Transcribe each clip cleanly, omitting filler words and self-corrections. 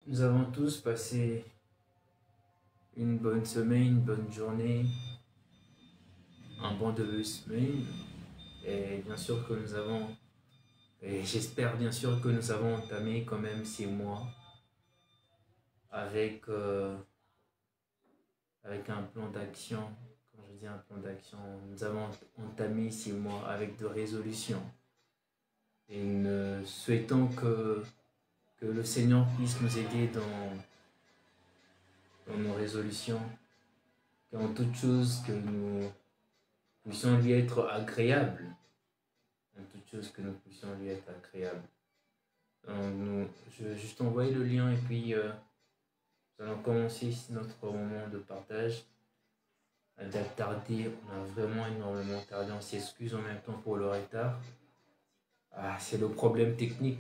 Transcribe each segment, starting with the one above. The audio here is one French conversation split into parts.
Nous avons tous passé une bonne semaine, une bonne journée, un bon début de semaine. Et bien sûr que nous avons, et j'espère bien sûr que nous avons entamé quand même 6 mois avec, avec un plan d'action. Quand je dis un plan d'action, nous avons entamé 6 mois avec de résolutions. Et nous souhaitons que le Seigneur puisse nous aider dans nos résolutions, qu'en toute chose que nous puissions lui être agréables. En toute chose que nous puissions lui être agréables. Donc je vais juste envoyer le lien et puis nous allons commencer notre moment de partage. On a tardé, on a vraiment énormément tardé, on s'excuse en même temps pour le retard. C'est le problème technique.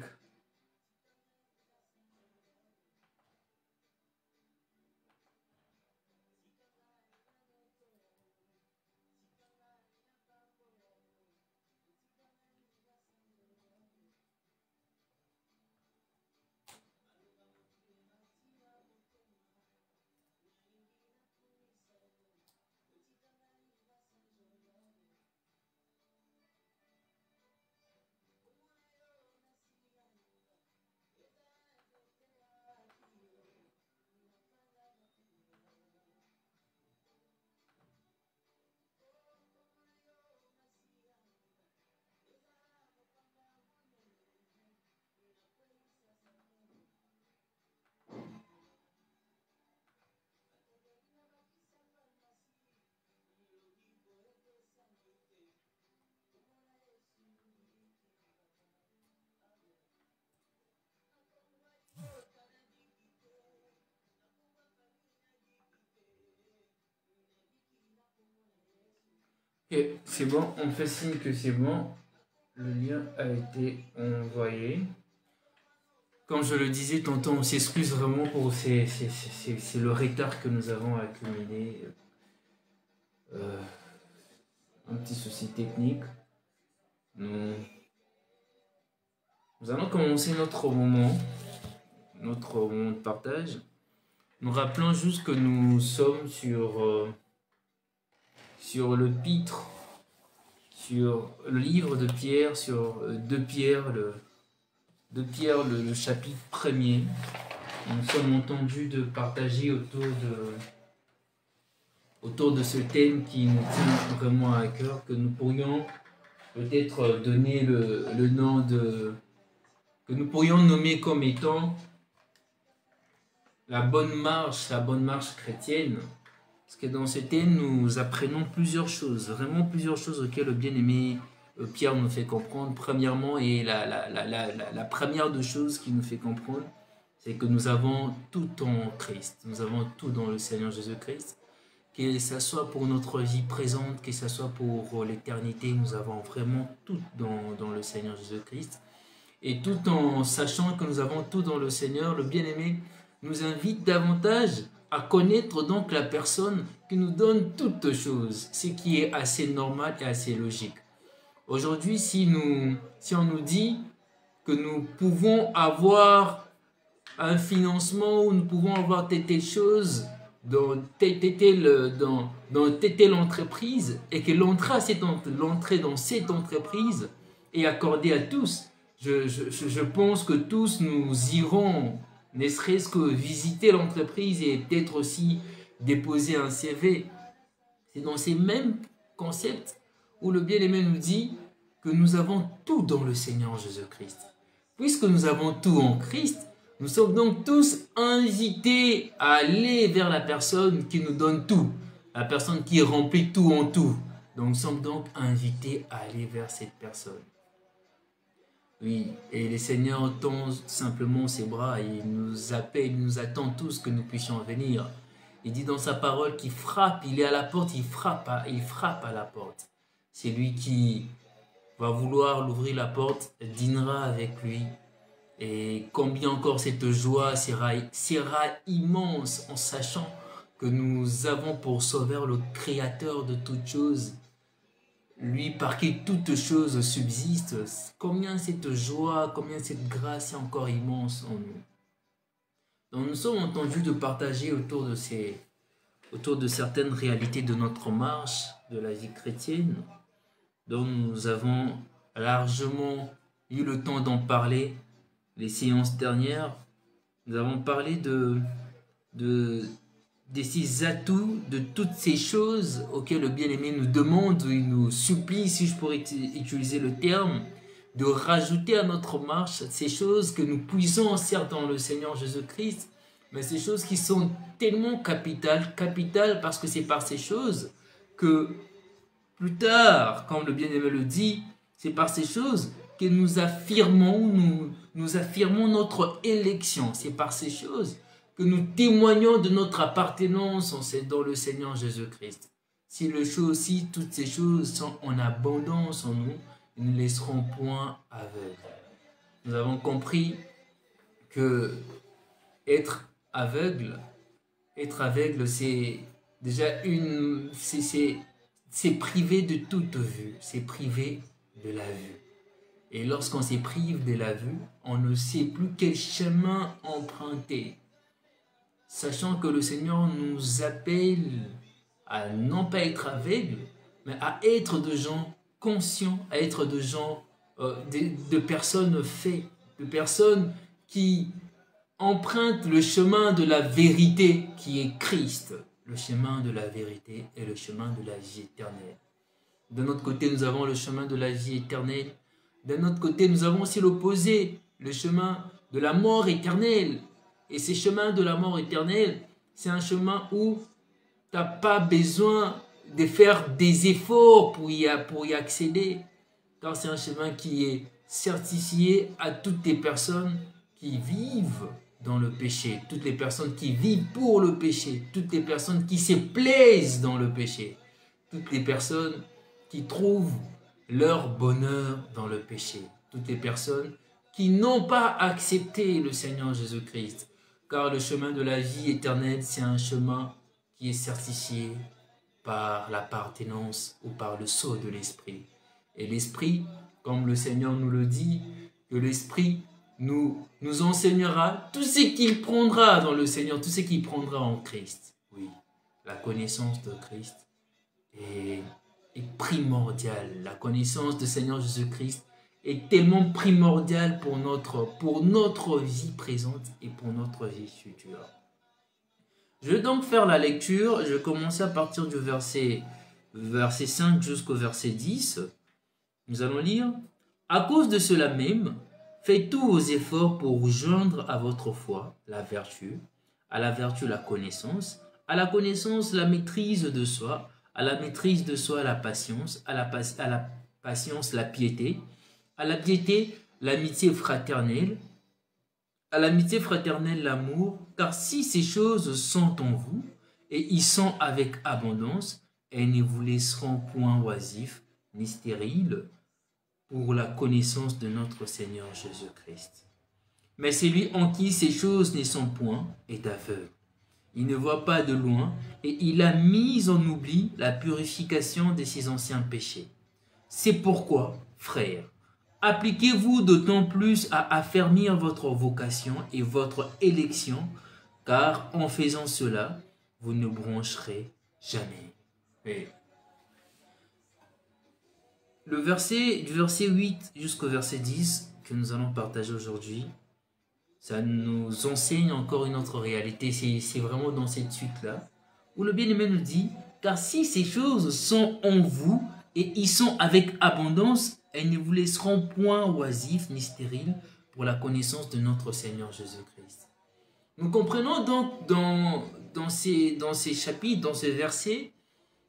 Ok, c'est bon, on me fait signe que c'est bon. Le lien a été envoyé. Comme je le disais tantôt, on s'excuse vraiment pour c'est le retard que nous avons accumulé. Un petit souci technique. Nous allons commencer notre moment de partage. Nous rappelons juste que nous sommes sur l'épître, sur le livre de Pierre, sur 2 Pierre, le chapitre 1er. Nous sommes entendus de partager autour de ce thème qui nous tient vraiment à cœur, que nous pourrions peut-être donner le nom que nous pourrions nommer comme étant la bonne marche chrétienne. Parce que dans ce thème, nous apprenons plusieurs choses, vraiment plusieurs choses auxquelles le bien-aimé Pierre nous fait comprendre. Premièrement, et la première de choses qu'il nous fait comprendre, c'est que nous avons tout en Christ. Nous avons tout dans le Seigneur Jésus-Christ. Que ce soit pour notre vie présente, que ce soit pour l'éternité, nous avons vraiment tout dans le Seigneur Jésus-Christ. Et tout en sachant que nous avons tout dans le Seigneur, le bien-aimé nous invite davantage à connaître donc la personne qui nous donne toutes choses, ce qui est assez normal et assez logique. Aujourd'hui, si on nous dit que nous pouvons avoir un financement ou nous pouvons avoir telle chose dans telle entreprise et que l'entrée dans cette entreprise est accordée à tous, je pense que tous nous irons, ne serait-ce que visiter l'entreprise et peut-être aussi déposer un CV. C'est dans ces mêmes concepts où le bien-aimé nous dit que nous avons tout dans le Seigneur Jésus-Christ. Puisque nous avons tout en Christ, nous sommes donc tous invités à aller vers la personne qui nous donne tout, la personne qui remplit tout en tout. Donc nous sommes donc invités à aller vers cette personne. Oui, et le Seigneur tend simplement ses bras et nous appelle, il nous attend tous que nous puissions venir. Il dit dans sa parole qu'il frappe, il est à la porte, il frappe à la porte. C'est lui qui va vouloir l'ouvrir la porte, dînera avec lui. Et combien encore cette joie sera immense en sachant que nous avons pour sauveur le Créateur de toutes choses, lui par qui toutes choses subsistent. Combien cette joie, combien cette grâce est encore immense en nous. Donc nous sommes entendus de partager autour de certaines réalités de notre marche, de la vie chrétienne, dont nous avons largement eu le temps d'en parler les séances dernières. Nous avons parlé de ces atouts, de toutes ces choses auxquelles le bien-aimé nous demande, ou il nous supplie, si je pourrais utiliser le terme, de rajouter à notre marche ces choses que nous puisons certes dans le Seigneur Jésus-Christ, mais ces choses qui sont tellement capitales parce que c'est par ces choses que plus tard, comme le bien-aimé le dit, c'est par ces choses que nous affirmons notre élection. C'est par ces choses que nous témoignons de notre appartenance dans le Seigneur Jésus-Christ. Si toutes ces choses sont en abondance en nous, nous ne laisserons point aveugles. Nous avons compris que être aveugle, c'est déjà c'est privé de toute vue, c'est privé de la vue. Et lorsqu'on se prive de la vue, on ne sait plus quel chemin emprunter. Sachant que le Seigneur nous appelle à non pas être aveugles, mais à être de gens conscients, à être de gens, de personnes faites, de personnes qui empruntent le chemin de la vérité qui est Christ, le chemin de la vérité et le chemin de la vie éternelle. De notre côté, nous avons le chemin de la vie éternelle. D'un autre côté, nous avons aussi l'opposé, le chemin de la mort éternelle. Et ces chemins de la mort éternelle, c'est un chemin où tu n'as pas besoin de faire des efforts pour y accéder. Car c'est un chemin qui est certifié à toutes les personnes qui vivent dans le péché, toutes les personnes qui vivent pour le péché, toutes les personnes qui se plaisent dans le péché, toutes les personnes qui trouvent leur bonheur dans le péché, toutes les personnes qui n'ont pas accepté le Seigneur Jésus-Christ. Car le chemin de la vie éternelle, c'est un chemin qui est certifié par l'appartenance ou par le sceau de l'Esprit. Et l'Esprit, comme le Seigneur nous le dit, que l'Esprit nous enseignera tout ce qu'il prendra dans le Seigneur, tout ce qu'il prendra en Christ. Oui, la connaissance de Christ est primordiale. La connaissance du Seigneur Jésus-Christ est tellement primordiale pour notre vie présente et pour notre vie future. Je vais donc faire la lecture. Je vais commencer à partir du verset 5 jusqu'au verset 10. Nous allons lire. « À cause de cela même, faites tous vos efforts pour joindre à votre foi la vertu, à la vertu la connaissance, à la connaissance la maîtrise de soi, à la maîtrise de soi la patience, à la patience la piété, à la piété l'amitié fraternelle, à l'amitié fraternelle l'amour, car si ces choses sont en vous, et y sont avec abondance, elles ne vous laisseront point oisifs ni stériles pour la connaissance de notre Seigneur Jésus-Christ. Mais celui en qui ces choses ne sont point est aveugle. Il ne voit pas de loin et il a mis en oubli la purification de ses anciens péchés. C'est pourquoi, frères, appliquez-vous d'autant plus à affermir votre vocation et votre élection, car en faisant cela, vous ne broncherez jamais. Et du verset 8 jusqu'au verset 10 que nous allons partager aujourd'hui, ça nous enseigne encore une autre réalité. C'est vraiment dans cette suite-là, où le bien-aimé nous dit, car si ces choses sont en vous et y sont avec abondance, elles ne vous laisseront point oisifs ni stériles pour la connaissance de notre Seigneur Jésus-Christ. Nous comprenons donc dans ces chapitres, dans ces versets,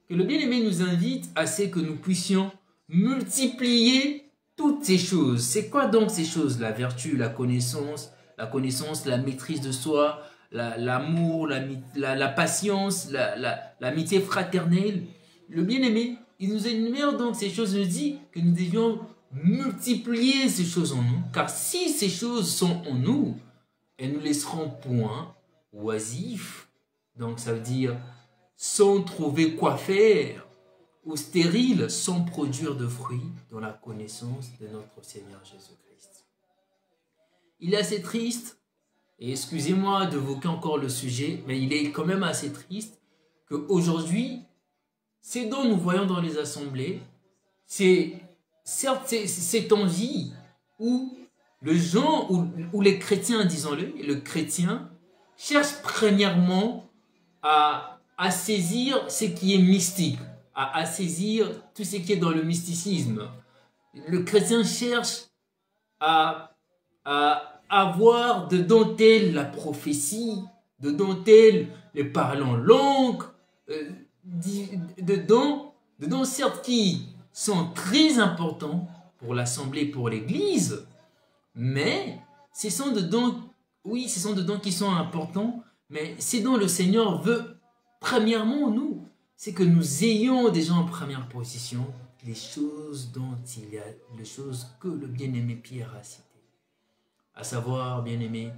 que le bien-aimé nous invite à ce que nous puissions multiplier toutes ces choses. C'est quoi donc ces choses? La vertu, la connaissance, la maîtrise de soi, l'amour, la patience, l'amitié fraternelle. Le bien-aimé, il nous énumère donc ces choses, il nous dit que nous devions multiplier ces choses en nous, car si ces choses sont en nous, elles ne nous laisseront point oisifs, donc ça veut dire sans trouver quoi faire, ou stériles, sans produire de fruits dans la connaissance de notre Seigneur Jésus-Christ. Il est assez triste Et excusez-moi d'évoquer encore le sujet, mais il est quand même assez triste qu'aujourd'hui, ces dons nous voyons dans les assemblées, c'est certes cette envie où le gens, où les chrétiens, disons-le, le chrétien cherche premièrement à saisir ce qui est mystique, à saisir tout ce qui est dans le mysticisme. Le chrétien cherche à avoir dedans tel la prophétie, dedans tel les parler en langue, dedans certes qui sont très importants pour l'assemblée, pour l'église, mais ce sont dedans, oui, ce sont dedans qui sont importants, mais c'est dont le Seigneur veut premièrement nous, c'est que nous ayons déjà en première position les choses dont il y a, les choses que le bien-aimé Pierre a citées. À savoir, bien-aimé,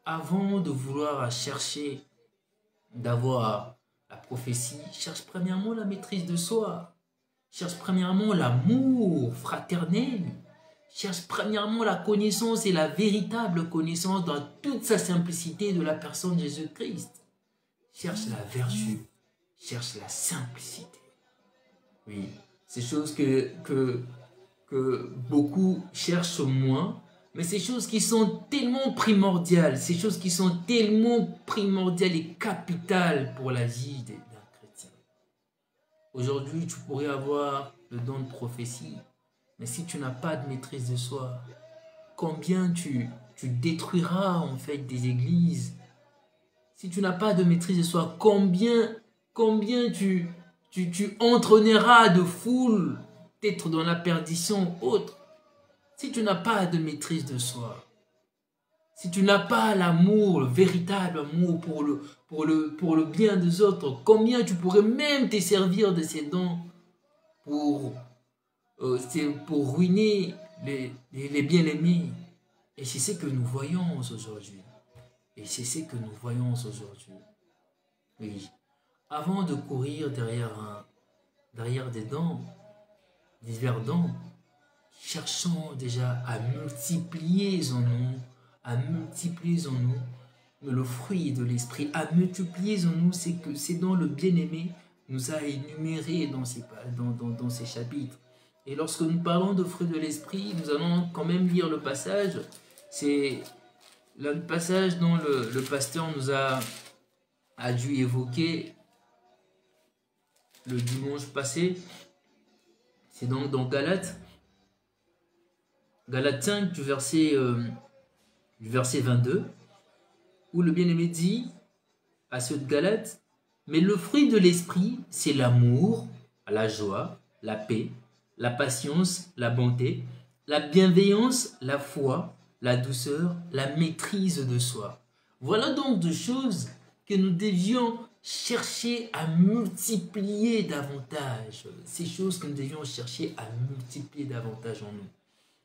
avant de vouloir chercher d'avoir la prophétie, cherche premièrement la maîtrise de soi, cherche premièrement l'amour fraternel, cherche premièrement la connaissance et la véritable connaissance dans toute sa simplicité de la personne de Jésus-Christ. Cherche la vertu, cherche la simplicité. Oui, c'est choses que beaucoup cherchent moins, mais ces choses qui sont tellement primordiales, ces choses qui sont tellement primordiales et capitales pour la vie d'un chrétien. Aujourd'hui, tu pourrais avoir le don de prophétie, mais si tu n'as pas de maîtrise de soi, combien tu détruiras en fait des églises. Si tu n'as pas de maîtrise de soi, combien tu entraîneras de foules peut-être dans la perdition autre. Si tu n'as pas de maîtrise de soi, si tu n'as pas l'amour, le véritable amour pour le bien des autres, combien tu pourrais même te servir de ces dons pour ruiner les bien-aimés. Et c'est ce que nous voyons aujourd'hui. Et c'est ce que nous voyons aujourd'hui. Oui. Avant de courir derrière des dons, divers dons, cherchons déjà à multiplier en nous le fruit de l'esprit, à multiplier en nous c'est dont le bien-aimé nous a énuméré dans ces chapitres. Et lorsque nous parlons de fruits de l'esprit, nous allons quand même lire le passage. C'est le passage dont le pasteur nous a dû évoquer le dimanche passé. C'est donc dans Galates 5 du verset 22, où le bien-aimé dit à ceux de Galates, mais le fruit de l'esprit, c'est l'amour, la joie, la paix, la patience, la bonté, la bienveillance, la foi, la douceur, la maîtrise de soi. Voilà donc deux choses que nous devions chercher à multiplier davantage. Ces choses que nous devions chercher à multiplier davantage en nous.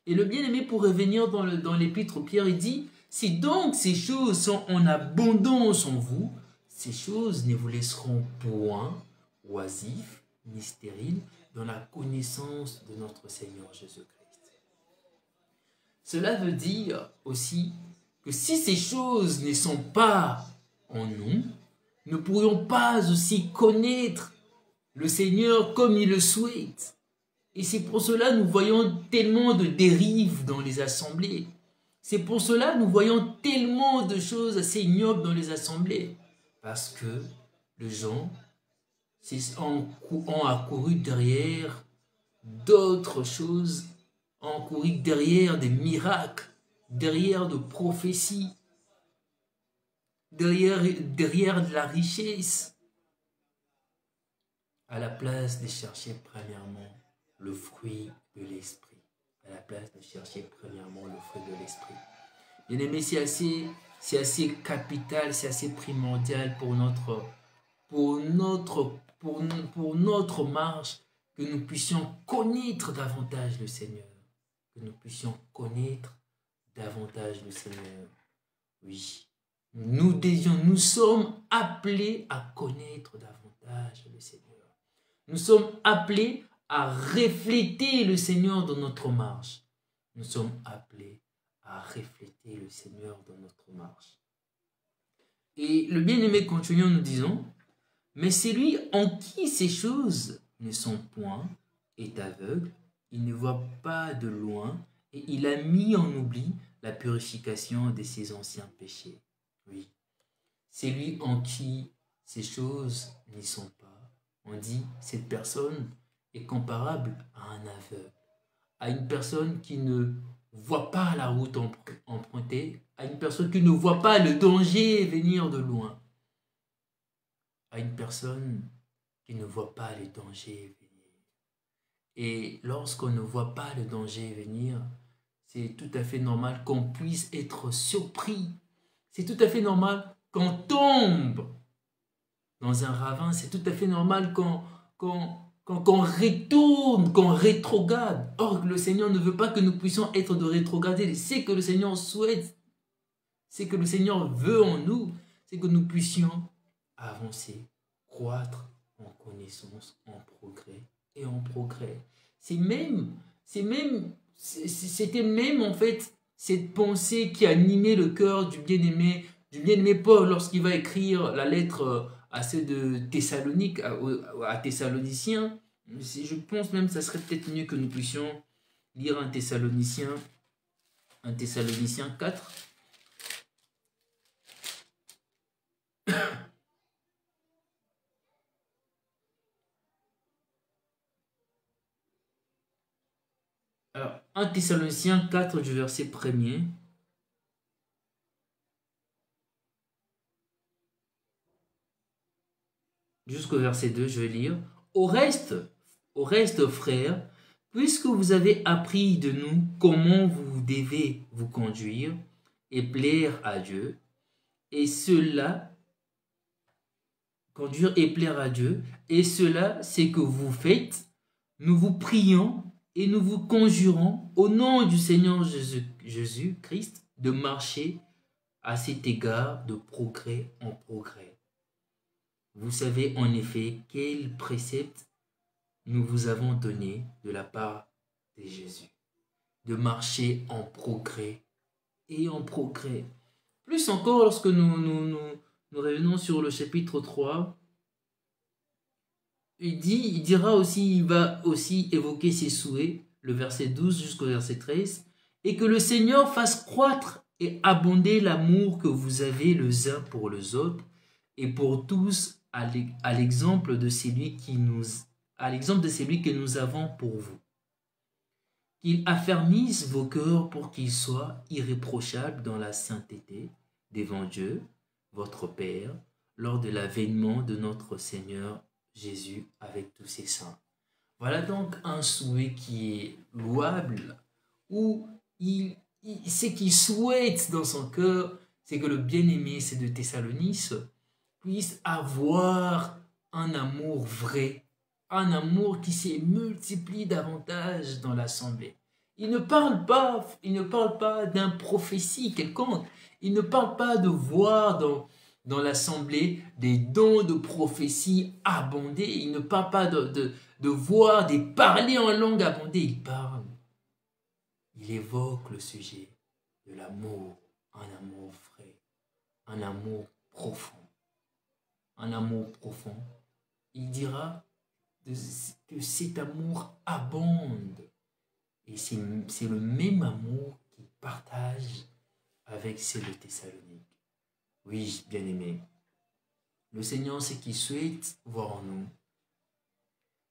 Et le bien-aimé, pour revenir dans l'épître Pierre, il dit, si donc ces choses sont en abondance en vous, ces choses ne vous laisseront point oisifs ni stériles dans la connaissance de notre Seigneur Jésus-Christ. Cela veut dire aussi que si ces choses ne sont pas en nous, nous ne pourrions pas aussi connaître le Seigneur comme il le souhaite. Et c'est pour cela que nous voyons tellement de dérives dans les assemblées. C'est pour cela que nous voyons tellement de choses assez ignobles dans les assemblées. Parce que les gens ont accouru derrière d'autres choses, ont accouru derrière des miracles, derrière de prophéties, derrière de la richesse, à la place de chercher premièrement le fruit de l'esprit. À la place de chercher premièrement le fruit de l'esprit. Bien aimé, c'est assez capital, c'est assez primordial pour notre marche, que nous puissions connaître davantage le Seigneur. Que nous puissions connaître davantage le Seigneur. Oui, nous sommes appelés à connaître davantage le Seigneur. Nous sommes appelés à refléter le Seigneur dans notre marche. Nous sommes appelés à refléter le Seigneur dans notre marche. Et le bien-aimé continue en nous disant, mais c'est lui en qui ces choses ne sont point est aveugle, il ne voit pas de loin, et il a mis en oubli la purification de ses anciens péchés. Oui, c'est lui en qui ces choses n'y sont pas. On dit, cette personne est comparable à un aveugle, à une personne qui ne voit pas la route empruntée, à une personne qui ne voit pas le danger venir de loin, à une personne qui ne voit pas le danger venir. Et lorsqu'on ne voit pas le danger venir, c'est tout à fait normal qu'on puisse être surpris. C'est tout à fait normal qu'on tombe dans un ravin. C'est tout à fait normal qu'on retourne, qu'on rétrograde. Or, le Seigneur ne veut pas que nous puissions être de rétrogradés. C'est que le Seigneur souhaite, c'est que le Seigneur veut en nous, c'est que nous puissions avancer, croître en connaissance, en progrès et en progrès. C'était même en fait cette pensée qui animait le cœur du bien-aimé Paul lorsqu'il va écrire la lettre à ceux de Thessalonique, à Thessaloniciens. Je pense même que ça serait peut-être mieux que nous puissions lire un Thessaloniciens 4. Alors, 1 Thessaloniciens 4 du verset 1er. Jusqu'au verset 2, je vais lire. Au reste, frères, puisque vous avez appris de nous comment vous devez vous conduire et plaire à Dieu, et cela, conduire et plaire à Dieu, et cela, c'est que vous faites, nous vous prions et nous vous conjurons au nom du Seigneur Jésus-Christ de marcher à cet égard de progrès en progrès. Vous savez en effet quels préceptes nous vous avons donnés de la part de Jésus, de marcher en progrès et en progrès. Plus encore lorsque nous revenons sur le chapitre 3, il va aussi évoquer ses souhaits, le verset 12 jusqu'au verset 13, et que le Seigneur fasse croître et abonder l'amour que vous avez les uns pour les autres et pour tous à l'exemple de celui que nous avons pour vous. Qu'il affermisse vos cœurs pour qu'ils soient irréprochables dans la sainteté devant Dieu, votre Père, lors de l'avènement de notre Seigneur Jésus avec tous ses saints. Voilà donc un souhait qui est louable, où ce qu'il souhaite dans son cœur, c'est que le bien-aimé, c'est de Thessalonice, puisse avoir un amour vrai, un amour qui se multiplie davantage dans l'assemblée. Il ne parle pas d'un prophétie quelconque. Il ne parle pas de voir dans l'assemblée des dons de prophétie abonder. Il ne parle pas de voir des parler en langue abonder. Il évoque le sujet de l'amour, un amour vrai, un amour profond. Un amour profond. Il dira que cet amour abonde. Et c'est le même amour qu'il partage avec ceux de Thessalonique. Oui, bien-aimés, le Seigneur, ce qu'il souhaite voir en nous,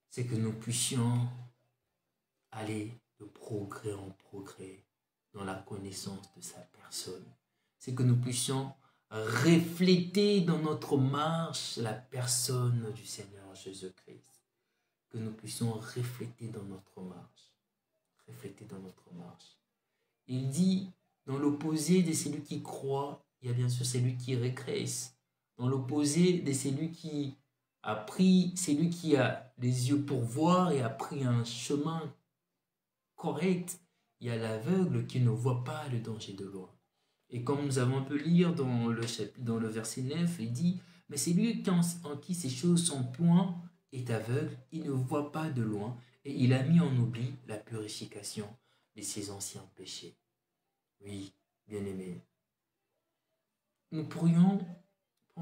c'est que nous puissions aller de progrès en progrès dans la connaissance de sa personne. C'est que nous puissions refléter dans notre marche la personne du Seigneur Jésus-Christ. Que nous puissions refléter dans notre marche. Refléter dans notre marche. Il dit, dans l'opposé de celui qui croit, il y a bien sûr celui qui régresse. Dans l'opposé de celui qui a les yeux pour voir et a pris un chemin correct, il y a l'aveugle qui ne voit pas le danger de loin. Et comme nous avons pu lire dans le verset 9, il dit, mais c'est lui en qui ces choses sont point est aveugle, il ne voit pas de loin, et il a mis en oubli la purification de ses anciens péchés. Oui, bien-aimés, nous pourrions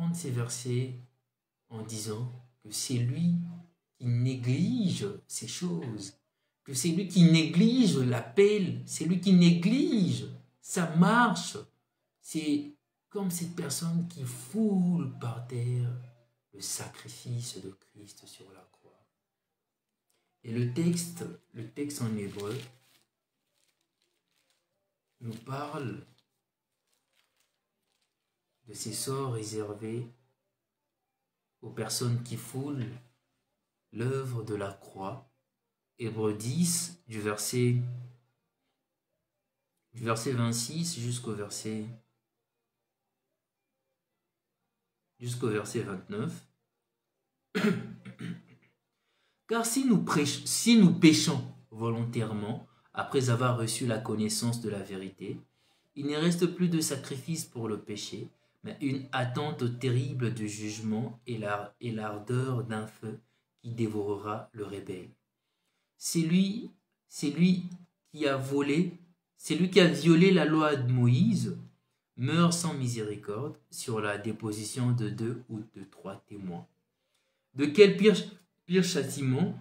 prendre ces versets en disant que c'est lui qui néglige ces choses, que c'est lui qui néglige l'appel, c'est lui qui néglige sa marche. C'est comme cette personne qui foule par terre le sacrifice de Christ sur la croix. Et le texte en hébreu nous parle de ces sorts réservés aux personnes qui foulent l'œuvre de la croix. Hébreux 10, du verset 26 jusqu'au verset 29. Car si nous péchons volontairement, après avoir reçu la connaissance de la vérité, il ne reste plus de sacrifice pour le péché, mais une attente terrible du jugement et l'ardeur d'un feu qui dévorera le rebelle. C'est lui qui a violé la loi de Moïse, meurt sans miséricorde sur la déposition de 2 ou de 3 témoins. De quel pire châtiment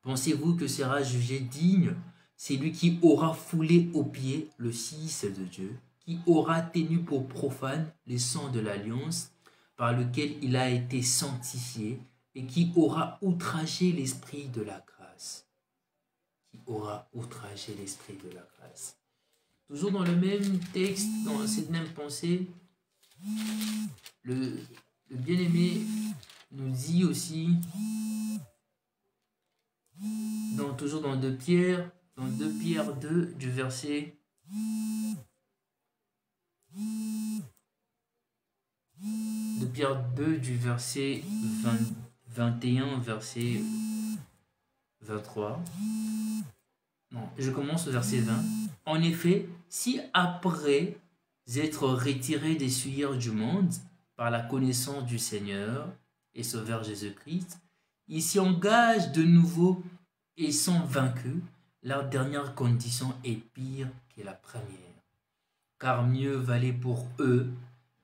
pensez-vous que sera jugé digne? C'est lui qui aura foulé aux pieds le Fils de Dieu, qui aura tenu pour profane les sangs de l'alliance par lequel il a été sanctifié et qui aura outragé l'esprit de la grâce. Qui aura outragé l'esprit de la grâce. Toujours dans le même texte, dans cette même pensée, le bien-aimé nous dit aussi, toujours dans 2 Pierre 2, du verset 21, verset 23. Non, je commence au verset 20. En effet, si après être retiré des souillures du monde par la connaissance du Seigneur et Sauveur Jésus-Christ, ils s'y engagent de nouveau et sont vaincus, leur dernière condition est pire que la première. Car mieux valait pour eux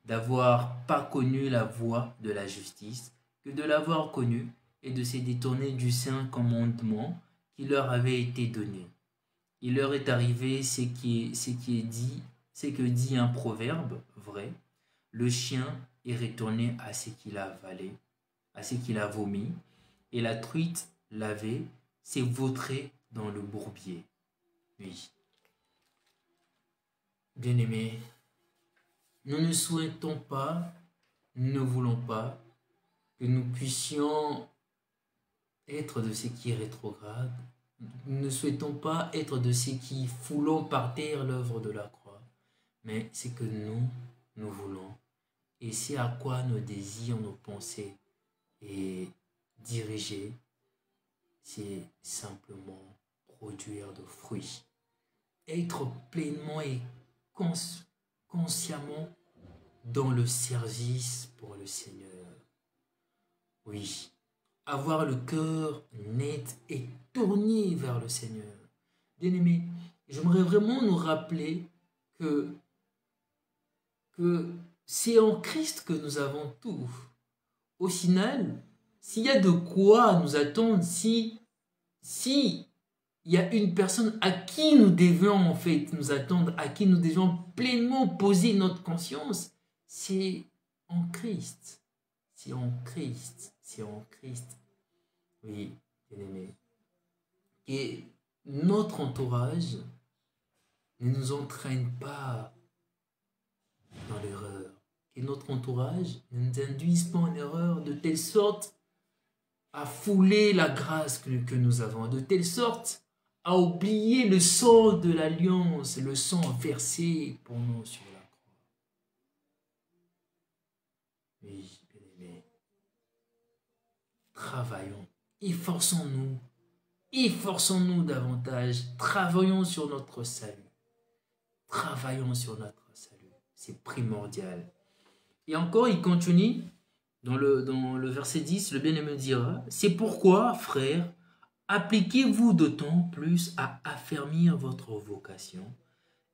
d'avoir pas connu la voie de la justice que de l'avoir connue et de se détourner du saint commandement qui leur avait été donné. Il leur est arrivé ce que dit un proverbe vrai: le chien est retourné à ce qu'il a avalé, à ce qu'il a vomi, et la truite lavée s'est vautrée dans le bourbier. Oui. Bien-aimés, nous ne souhaitons pas, nous ne voulons pas que nous puissions être de ceux qui rétrogradent. Nous ne souhaitons pas être de ceux qui foulons par terre l'œuvre de la croix, mais c'est que nous voulons. Et c'est à quoi nos désirs, nos pensées et diriger, c'est simplement produire de fruits. Être pleinement et consciemment dans le service pour le Seigneur. Oui, avoir le cœur net et tourné vers le Seigneur. Bien-aimés, j'aimerais vraiment nous rappeler que c'est en Christ que nous avons tout. Au final, s'il y a de quoi nous attendre, si il y a une personne à qui nous devions en fait nous attendre, à qui nous devions pleinement poser notre conscience, c'est en Christ. C'est en Christ. C'est en Christ. Oui, bien-aimés. Et notre entourage ne nous entraîne pas dans l'erreur. Et notre entourage ne nous induise pas en erreur de telle sorte à fouler la grâce que nous avons, de telle sorte à oublier le sang de l'alliance, le sang versé pour nous sur la croix. Oui, bien-aimés, travaillons, efforçons-nous davantage, travaillons sur notre salut. Travaillons sur notre salut, c'est primordial. Et encore, il continue, dans le verset 10, le bien-aimé dira, « C'est pourquoi, frères, appliquez-vous d'autant plus à affermir votre vocation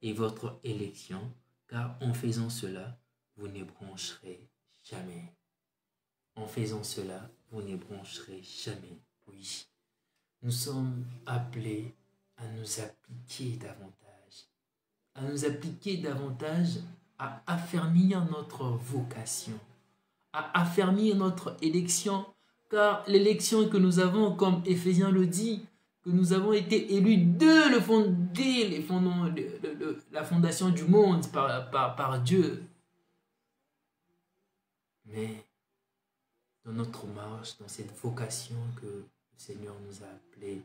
et votre élection, car en faisant cela, vous n'ébrancherez jamais. » faisant cela, vous n'ébrancherez jamais. Oui, nous sommes appelés à nous appliquer davantage, à affermir notre vocation, à affermir notre élection, car l'élection que nous avons, comme Éphésiens le dit, que nous avons été élus dès la fondation du monde par Dieu. Mais dans notre marche, dans cette vocation que le Seigneur nous a appelés,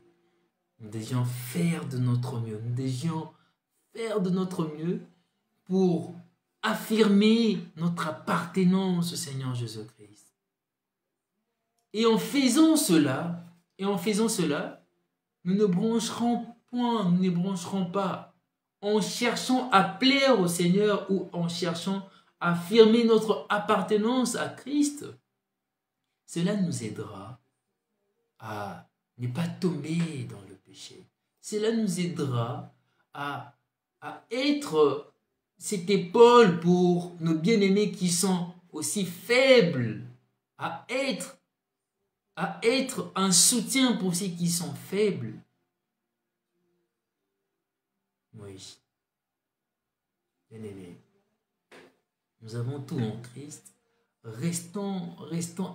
nous devions faire de notre mieux. Nous devions faire de notre mieux pour affirmer notre appartenance au Seigneur Jésus-Christ. Et en faisant cela, nous ne brancherons pas en cherchant à plaire au Seigneur ou en cherchant à affirmer notre appartenance à Christ. Cela nous aidera à ne pas tomber dans le péché. Cela nous aidera à être cette épaule pour nos bien-aimés qui sont aussi faibles, à être un soutien pour ceux qui sont faibles. Oui, bien-aimés, nous avons tout en Christ. Restons,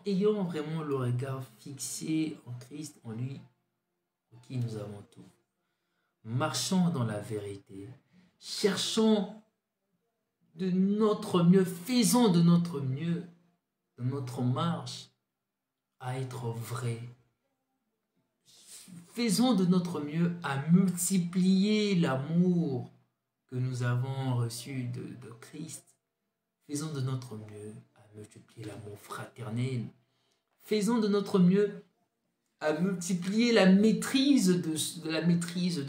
ayons vraiment le regard fixé en Christ, en lui, en qui nous avons tout. Marchons dans la vérité, cherchons de notre mieux, faisons de notre mieux, de notre marche, à être vrai. Faisons de notre mieux à multiplier l'amour que nous avons reçu de Christ. Faisons de notre mieux à multiplier l'amour fraternel. Faisons de notre mieux à multiplier la maîtrise de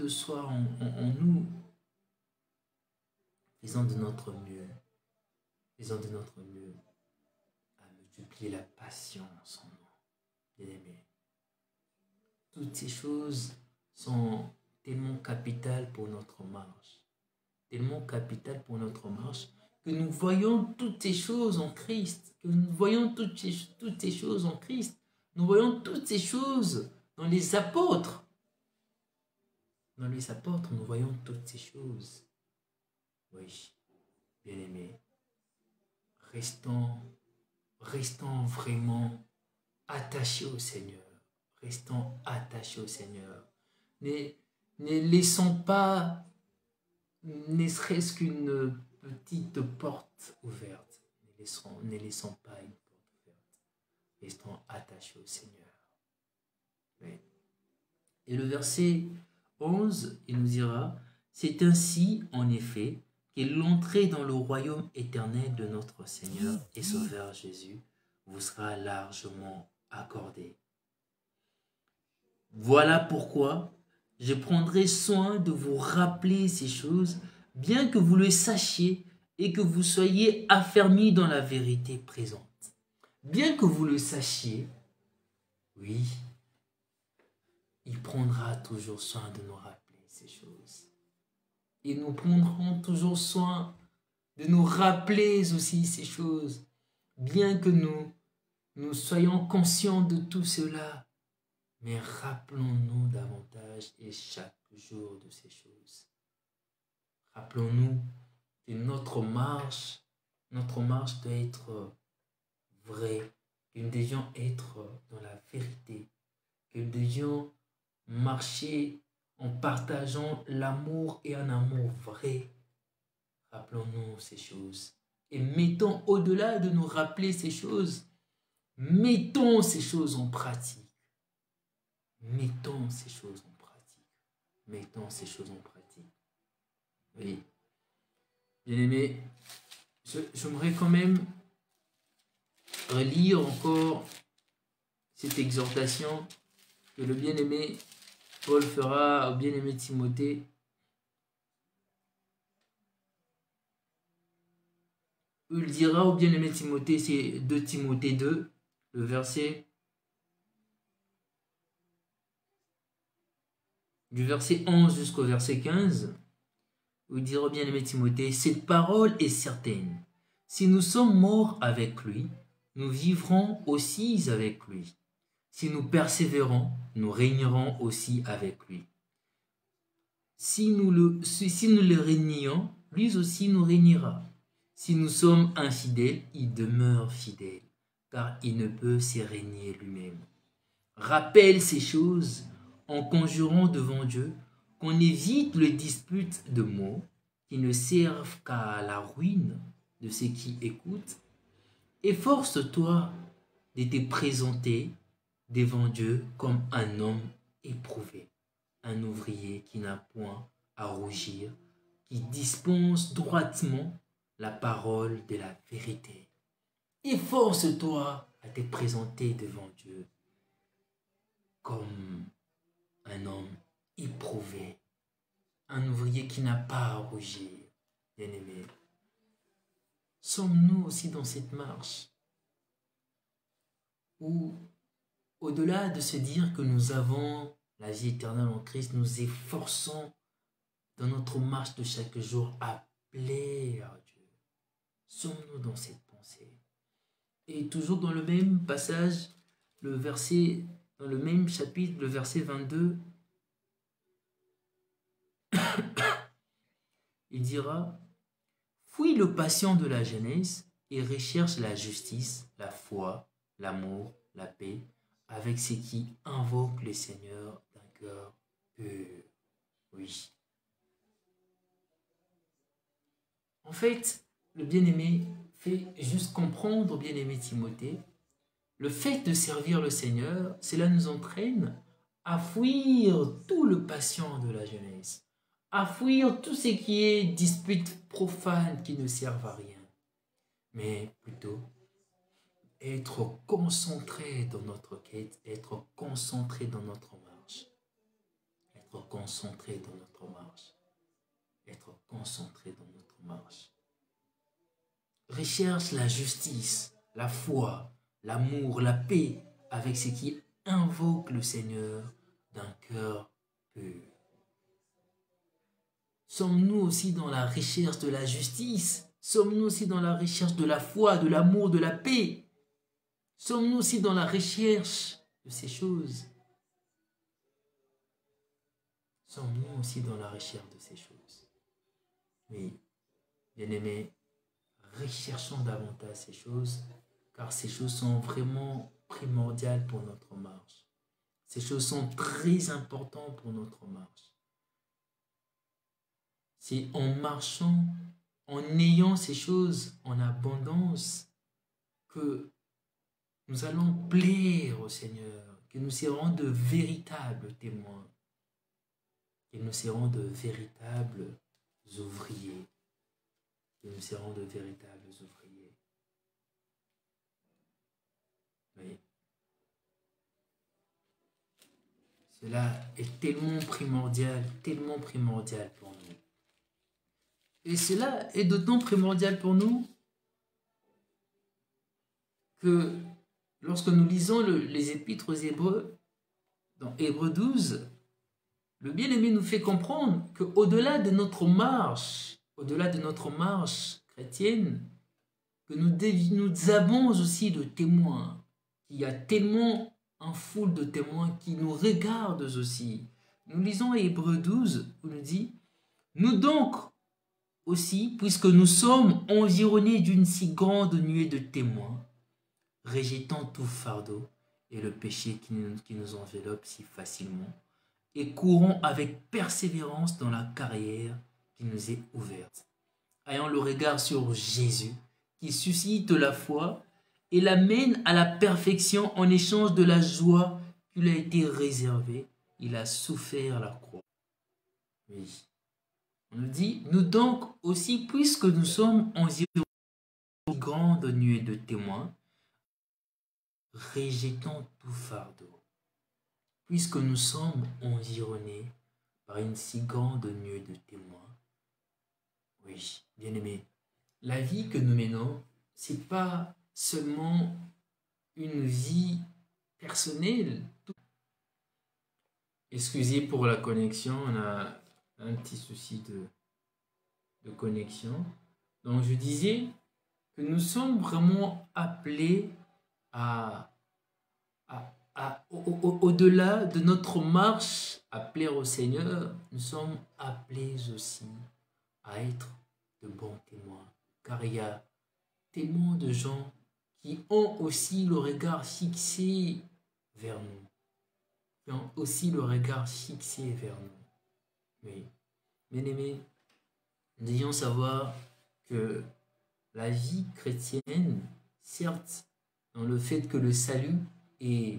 soi en nous. Faisons de notre mieux à multiplier la patience en nous. Bien-aimés, toutes ces choses sont tellement capitales pour notre marche, que nous voyons toutes ces choses en Christ, nous voyons toutes ces choses dans les apôtres. Nous voyons toutes ces choses. Oui, bien-aimés, restons vraiment attachés au Seigneur. Restons attachés au Seigneur. Ne laissons pas, ne serait-ce qu'une petite porte ouverte. Ne laissons pas une porte ouverte. Restons attachés au Seigneur. Oui. Et le verset 11, il nous dira, « C'est ainsi, en effet, que l'entrée dans le royaume éternel de notre Seigneur et Sauveur Jésus vous sera largement accordée. Voilà pourquoi je prendrai soin de vous rappeler ces choses, bien que vous le sachiez et que vous soyez affermis dans la vérité présente. » Bien que vous le sachiez, oui, il prendra toujours soin de nous rappeler ces choses. Et nous prendrons toujours soin de nous rappeler aussi ces choses, bien que nous soyons conscients de tout cela. Mais rappelons-nous davantage et chaque jour de ces choses. Rappelons-nous que notre marche doit être vraie, que nous devions être dans la vérité, que nous devions marcher en partageant l'amour et un amour vrai. Rappelons-nous ces choses et mettons, au-delà de nous rappeler ces choses, mettons ces choses en pratique. Mettons ces choses en pratique. Oui. Bien-aimés, j'aimerais quand même relire encore cette exhortation que le bien-aimé Paul fera au bien-aimé Timothée. Il dira au bien-aimé Timothée, c'est 2 Timothée 2, le verset du verset 11 jusqu'au verset 15, où il dira au bien-aimé Timothée, « Cette parole est certaine. Si nous sommes morts avec lui, nous vivrons aussi avec lui. Si nous persévérons, nous régnerons aussi avec lui. Si nous le régnons, lui aussi nous régnera. Si nous sommes infidèles, il demeure fidèle, car il ne peut se régner lui-même. Rappelle ces choses en conjurant devant Dieu qu'on évite les disputes de mots qui ne servent qu'à la ruine de ceux qui écoutent. Efforce-toi de te présenter devant Dieu comme un homme éprouvé, un ouvrier qui n'a point à rougir, qui dispense droitement la parole de la vérité. Efforce-toi à te présenter devant Dieu comme un homme éprouvé, un ouvrier qui n'a pas à rougir. Bien-aimés, sommes-nous aussi dans cette marche où, au-delà de se dire que nous avons la vie éternelle en Christ, nous efforçons dans notre marche de chaque jour à plaire à Dieu? Sommes-nous dans cette pensée? Et toujours dans le même passage, dans le même chapitre, le verset 22, il dira: fuis le patient de la jeunesse et recherche la justice, la foi, l'amour, la paix, avec ceux qui invoquent le Seigneur d'un cœur pur. Oui. En fait, le bien-aimé fait juste comprendre, bien-aimé Timothée, le fait de servir le Seigneur, cela nous entraîne à fuir tout le patient de la jeunesse, à fuir tout ce qui est disputes profanes qui ne servent à rien, mais plutôt être concentré dans notre quête, être concentré dans notre marche, être concentré dans notre marche, être concentré dans notre marche. Recherche la justice, la foi, l'amour, la paix avec ceux qui invoquent le Seigneur d'un cœur pur. Sommes-nous aussi dans la recherche de la justice? Sommes-nous aussi dans la recherche de la foi, de l'amour, de la paix? Sommes-nous aussi dans la recherche de ces choses? Sommes-nous aussi dans la recherche de ces choses? Oui, bien-aimés, recherchons davantage ces choses, car ces choses sont vraiment primordiales pour notre marche. Ces choses sont très importantes pour notre marche. C'est en marchant, en ayant ces choses en abondance, que nous allons plaire au Seigneur, que nous serons de véritables témoins, que nous serons de véritables ouvriers, que nous serons de véritables ouvriers. Oui. Cela est tellement primordial pour nous. Et cela est d'autant primordial pour nous que lorsque nous lisons les épîtres aux Hébreux, dans Hébreux 12, le bien-aimé nous fait comprendre qu'au-delà de notre marche chrétienne, que nous avons aussi de témoins. Il y a tellement un foule de témoins qui nous regardent aussi. Nous lisons Hébreux 12, où nous dit: nous donc aussi, puisque nous sommes environnés d'une si grande nuée de témoins, rejetant tout fardeau et le péché qui nous enveloppe si facilement, et courons avec persévérance dans la carrière qui nous est ouverte. Ayant le regard sur Jésus, qui suscite la foi et l'amène à la perfection en échange de la joie qui lui a été réservée. Il a souffert la croix. Oui. On nous dit: nous donc aussi, puisque nous sommes environnés d'une grande nuée de témoins, rejetons tout fardeau. Puisque nous sommes environnés par une si grande nuée de témoins. Oui, bien-aimés, la vie que nous menons, ce n'est pas seulement une vie personnelle. Excusez pour la connexion, on a un petit souci de connexion. Donc je disais que nous sommes vraiment appelés à, au-delà de notre marche à plaire au Seigneur, nous sommes appelés aussi à être de bons témoins. Car il y a tellement de gens qui ont aussi le regard fixé vers nous. Qui ont aussi le regard fixé vers nous. Mais, bien aimés, nous devons savoir que la vie chrétienne, certes, dans le fait que le salut est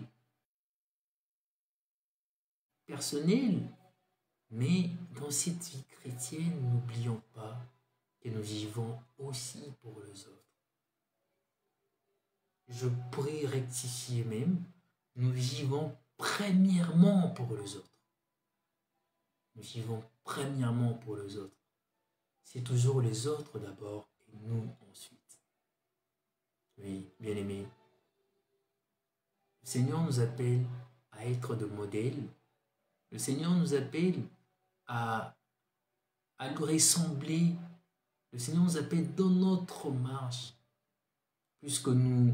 personnel, mais dans cette vie chrétienne, n'oublions pas que nous vivons aussi pour les autres. Je pourrais rectifier même, nous vivons premièrement pour les autres. Nous vivons premièrement pour les autres. C'est toujours les autres d'abord et nous ensuite. Oui, bien aimés, le Seigneur nous appelle à être de modèles. Le Seigneur nous appelle à lui ressembler. Le Seigneur nous appelle dans notre marche, puisque nous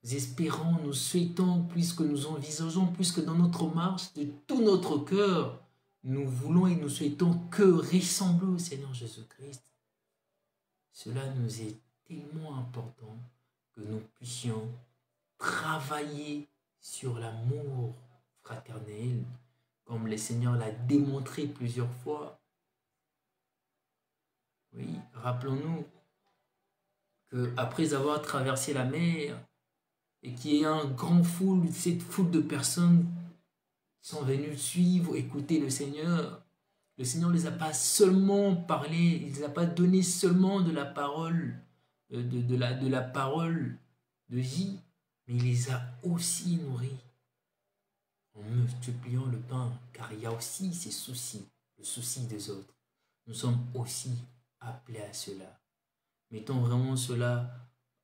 espérons, nous souhaitons, puisque nous envisageons, puisque dans notre marche, de tout notre cœur, nous voulons et nous souhaitons que ressembler au Seigneur Jésus-Christ. Cela nous est tellement important que nous puissions travailler sur l'amour fraternel, comme le Seigneur l'a démontré plusieurs fois. Oui, rappelons-nous qu'après avoir traversé la mer et qu'il y a cette foule de personnes qui sont venues suivre, écouter le Seigneur ne les a pas seulement parlé, il ne les a pas donné seulement de la parole, de la parole de vie, mais il les a aussi nourris en multipliant le pain, car il y a aussi ces soucis, le souci des autres. Nous sommes aussi appelés à cela. Mettons vraiment cela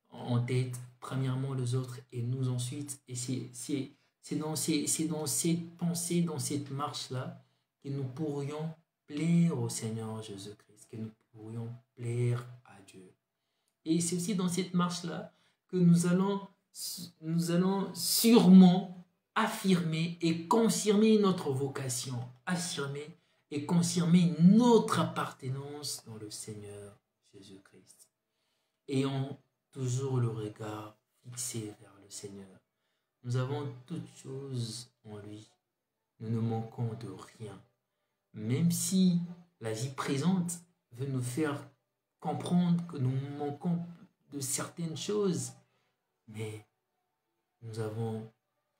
en tête, premièrement les autres et nous ensuite. Et c'est dans cette pensée, dans cette marche-là, que nous pourrions plaire au Seigneur Jésus-Christ, que nous pourrions plaire à Dieu. Et c'est aussi dans cette marche-là que nous allons sûrement affirmer et confirmer notre vocation, affirmer et confirmer notre appartenance dans le Seigneur Jésus-Christ. Ayons toujours le regard fixé vers le Seigneur. Nous avons toutes choses en lui. Nous ne manquons de rien. Même si la vie présente veut nous faire comprendre que nous manquons de certaines choses, mais nous avons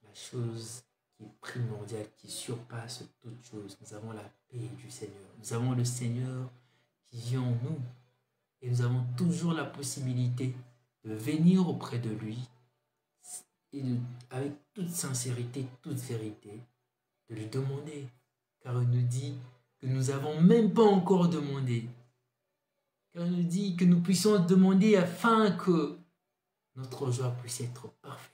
la chose qui est primordiale, qui surpasse toute chose. Nous avons la paix du Seigneur. Nous avons le Seigneur qui vit en nous. Et nous avons toujours la possibilité de venir auprès de lui et avec toute sincérité, toute vérité, de lui demander. Car il nous dit que nous n'avons même pas encore demandé. Car il nous dit que nous puissions demander afin que notre joie puisse être parfaite.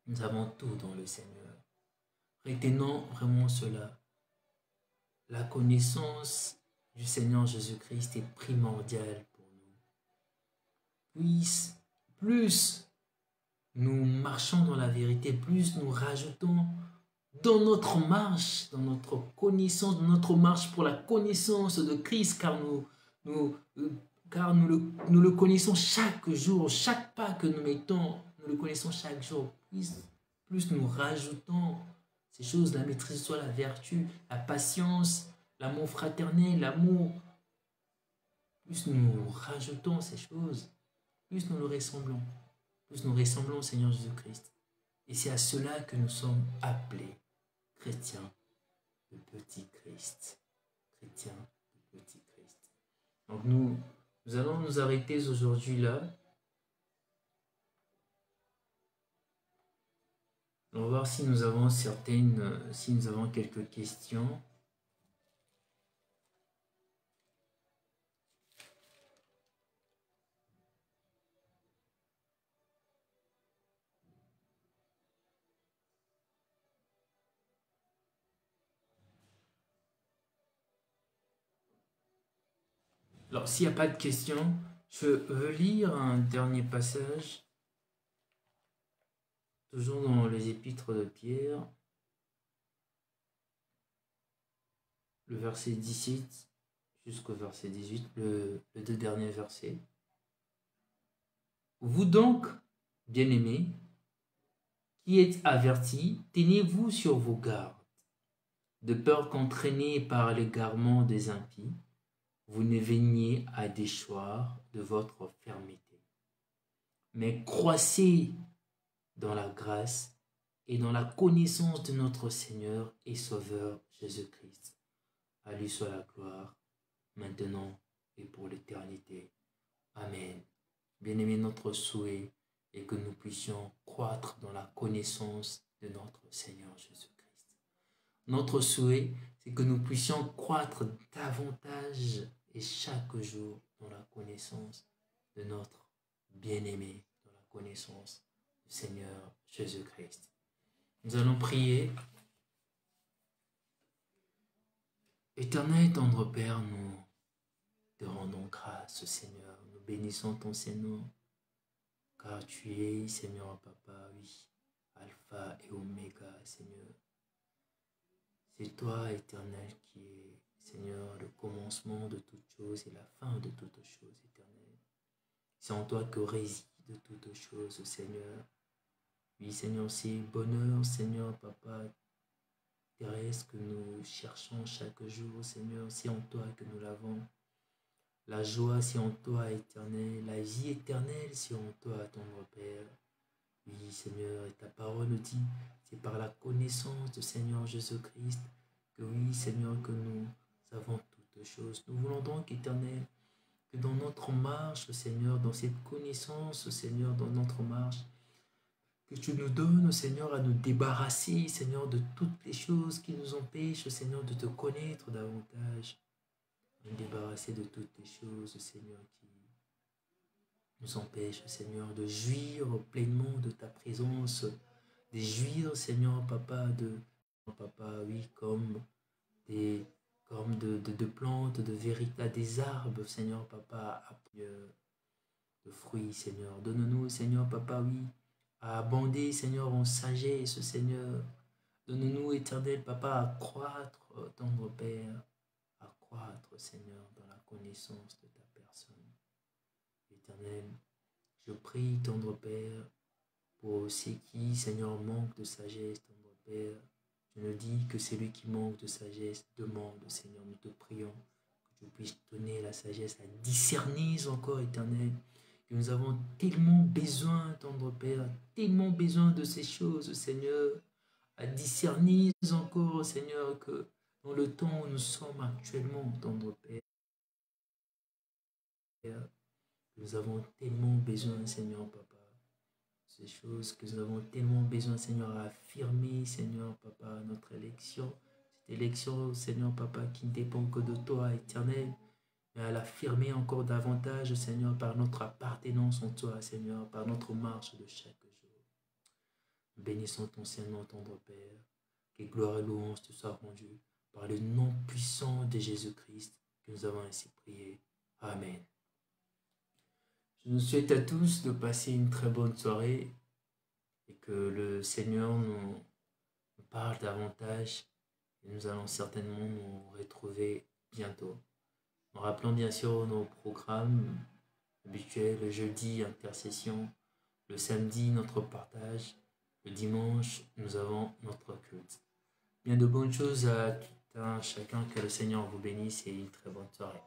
Nous avons tout dans le Seigneur. Retenons vraiment cela. La connaissance du Seigneur Jésus-Christ est primordiale pour nous. Plus nous marchons dans la vérité, plus nous rajoutons dans notre marche, dans notre connaissance, dans notre marche pour la connaissance de Christ, car nous le connaissons chaque jour, chaque pas que nous mettons, nous le connaissons chaque jour. Plus nous rajoutons ces choses, la maîtrise de soi, la vertu, la patience, l'amour fraternel, l'amour, plus nous rajoutons ces choses, plus nous le ressemblons. Plus nous ressemblons au Seigneur Jésus-Christ. Et c'est à cela que nous sommes appelés, chrétiens de petit Christ. Chrétiens de petit Christ. Donc nous allons nous arrêter aujourd'hui là. On va voir si nous avons quelques questions. Alors, s'il n'y a pas de questions, je veux lire un dernier passage Toujours dans les épîtres de Pierre, le verset 17 jusqu'au verset 18, le deux derniers versets. Vous donc, bien-aimés, qui êtes avertis, tenez-vous sur vos gardes, de peur qu'entraînés par l'égarement des impies, vous ne veniez à déchoir de votre fermeté. Mais croissez dans la grâce et dans la connaissance de notre Seigneur et Sauveur Jésus-Christ. À lui soit la gloire, maintenant et pour l'éternité. Amen. Bien-aimé, notre souhait est que nous puissions croître dans la connaissance de notre Seigneur Jésus-Christ. Notre souhait, c'est que nous puissions croître davantage et chaque jour dans la connaissance de notre bien-aimé, dans la connaissance du Seigneur Jésus-Christ. Nous allons prier. Éternel tendre Père, nous te rendons grâce, Seigneur. Nous bénissons ton Seigneur, car tu es, Seigneur Papa, oui, Alpha et Oméga, Seigneur. C'est toi, Éternel, qui es, Seigneur, le commencement de toutes choses et la fin de toutes choses, Éternel. C'est en toi que réside toutes choses, Seigneur. Oui, Seigneur, c'est bonheur, Seigneur, Papa, terrestre que nous cherchons chaque jour, Seigneur. C'est en toi que nous l'avons. La joie, c'est en toi, Éternel. La vie éternelle, c'est en toi, tendre Père. Oui, Seigneur, et ta parole nous dit, c'est par la connaissance du Seigneur Jésus-Christ que oui, Seigneur, que nous avons toutes choses. Nous voulons donc, Éternel, que dans notre marche, Seigneur, dans cette connaissance, Seigneur, dans notre marche, que tu nous donnes, Seigneur, à nous débarrasser, Seigneur, de toutes les choses qui nous empêchent, Seigneur, de te connaître davantage. Nous débarrasser de toutes les choses, Seigneur, qui nous empêchent, Seigneur, de jouir pleinement de ta présence, de jouir, Seigneur, Papa, oui, comme de plantes, de véritables, des arbres, Seigneur, Papa, de fruits, Seigneur. Donne-nous, Seigneur, Papa, oui, à abonder, Seigneur, en sagesse, Seigneur. Donne-nous, éternel, Papa, à croître, tendre Père, à croître, Seigneur, dans la connaissance de ta personne. Éternel, je prie, tendre Père, pour ceux qui, Seigneur, manquent de sagesse, tendre Père. Tu nous dis que celui qui manque de sagesse demande, Seigneur, nous te prions que tu puisses donner la sagesse à discerner encore, Éternel, que nous avons tellement besoin, tendre Père, tellement besoin de ces choses, Seigneur, à discerner encore, Seigneur, que dans le temps où nous sommes actuellement, tendre Père, nous avons tellement besoin, Seigneur, Papa, ces choses que nous avons tellement besoin, Seigneur, à affirmer, Seigneur, Papa, notre élection, cette élection, Seigneur, Papa, qui ne dépend que de toi, Éternel, mais à l'affirmer encore davantage, Seigneur, par notre appartenance en toi, Seigneur, par notre marche de chaque jour. Bénissons ton Seigneur, tendre Père, que gloire et louange te soient rendues par le nom puissant de Jésus-Christ que nous avons ainsi prié. Amen. Je nous souhaite à tous de passer une très bonne soirée et que le Seigneur nous parle davantage et nous allons certainement nous retrouver bientôt. En rappelant bien sûr nos programmes habituels, le jeudi, intercession, le samedi, notre partage, le dimanche, nous avons notre culte. Bien de bonnes choses à tout un chacun, que le Seigneur vous bénisse et une très bonne soirée.